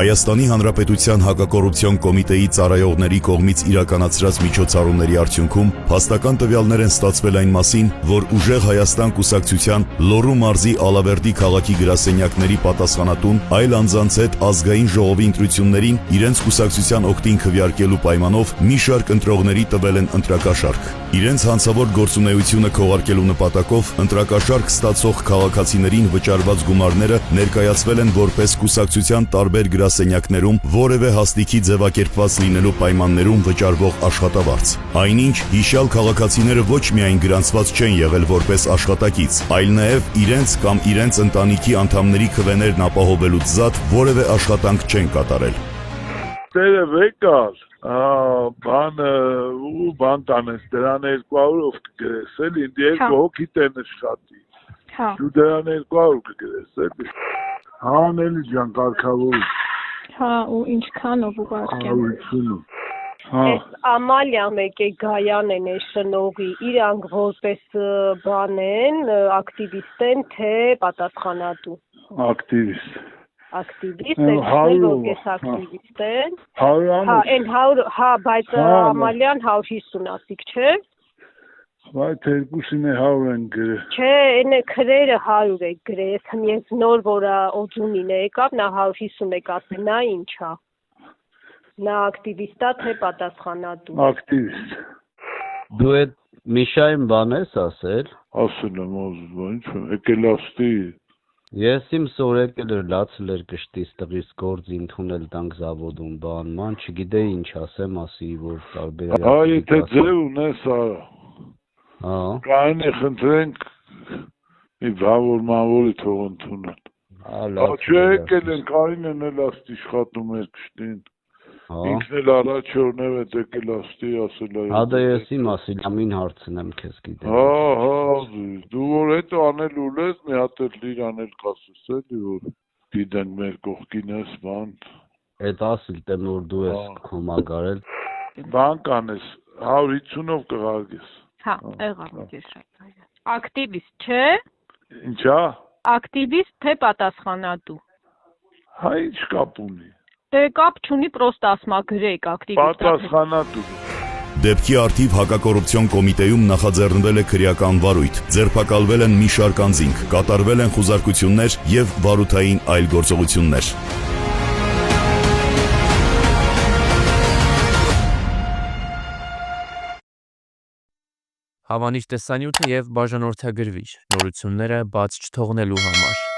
Հայաստանի Հանրապետության հակակոռուպցիոն կոմիտեի ծառայողների կողմից իրականացրած միջոցառումների արդյունքում փաստական տվյալներ են ստացվել այն մասին, որ Ուժեղ Հայաստան կուսակցության Լոռու մարզի Ալավերդի քաղաքի գրասենյակների պատասխանատուն այլ անձանց հետ ազգային ժողովի ընտրություններին իրենց կուսակցության օգտին քվեարկելու պայմանով մի շարք ընտրողների տվել են ընտրակաշառք։ Իրենց հանցավոր գործունեությունը քողարկելու նպատակով ընտրակաշառք ստացող քաղաքացիներին վճարված գումարները ներկայացվել են որպես կուսակցության տարբեր գրասենյակներում որևէ հաստիքի ձևակերպված լինելու պայմաններում վճարվող աշխատավարձ։ Այնինչ հիշյալ քաղաքացիները ոչ միայն գրանցված չեն եղել որպես աշխատակից, այլ նաև իրենց կամ իրենց ընտանիքի անդամների քվեներն ապահովելուց զատ որևէ աշխատանք չեն կատարել։ Տերը վեկալ, բան տանես, դրան 200-ով կգրես, էլի, ինձ 2 հոգի տենես շատի, դու դրան 200 կգրես, էլի, էլի ջան, կարգավոր։ ու ինչքանով ուղարկեմ։ 150-ով։ Այս Ամալիա մեկ է Գայան են շնողի, իրանք որպես բան են, ակտիվիստ են, թե պատասխանատու։ Ակտիվիստ։ Ակտիվիստ են, որպես ակտիվիստ են։ 100 բայց Ամալիան 150 ասիկ, չէ։ Բայց երկուսին է 100 են գրել։ Չէ, այն է քրերը 100 է գրել, ես նոր որ օջունին է եկավ, նա 150 է ասել, նա ինչա։ Նա ակտիվիստ է, թե պատասխանատու։ Ակտիվիստ։ Դու այդ Միշային բան ես ասել։ Ասել եմ, ինչ եկել աստի։ Ես իմ սորեկել էր լացել էր կշտից տղիս գործ ընդունել տանք զավոդում բան ման չգիտեի ինչ ասեմ ասի որ տարբեր եթե ձև ունես արա կային է խնդրենք մի բավոր մավորի թող ընդունել չէ եկել են կային են էլ աստ իշխատում էր կշտին ինքն էլ առաջորնև է եկել աստի ասել է հադա ես իմ ասիլ ամին հարցնեմ քեզ գիտեմ դու որ հետո անել ուլես մի հատ էլ լիր անել կասես էլի որ գիտենք մեր կողքին ես բան այդ ասիլ տեմ որ դու ես կոմագարել բան կանես 150-ով կղարգես եղավ ես ակտիվիստ չէ ինչա ակտիվիստ թե պատասխանատու հայ ինչ կապ ունի Դե կապ չունի, պրոստ ասմա գրեք ակտիվիստ։ Պատասխանատու։ Դեպքի արդիվ հակակոռուպցիոն կոմիտեում նախաձեռնվել է քրեական վարույթ, ձերբակալվել են մի շարք անձինք, կատարվել են խուզարկություններ եւ վարութային այլ գործողություններ։ Հավանիչ տեսանյութ եւ բաժանորդագրվիչ նորությունները բաց չթողնելու համար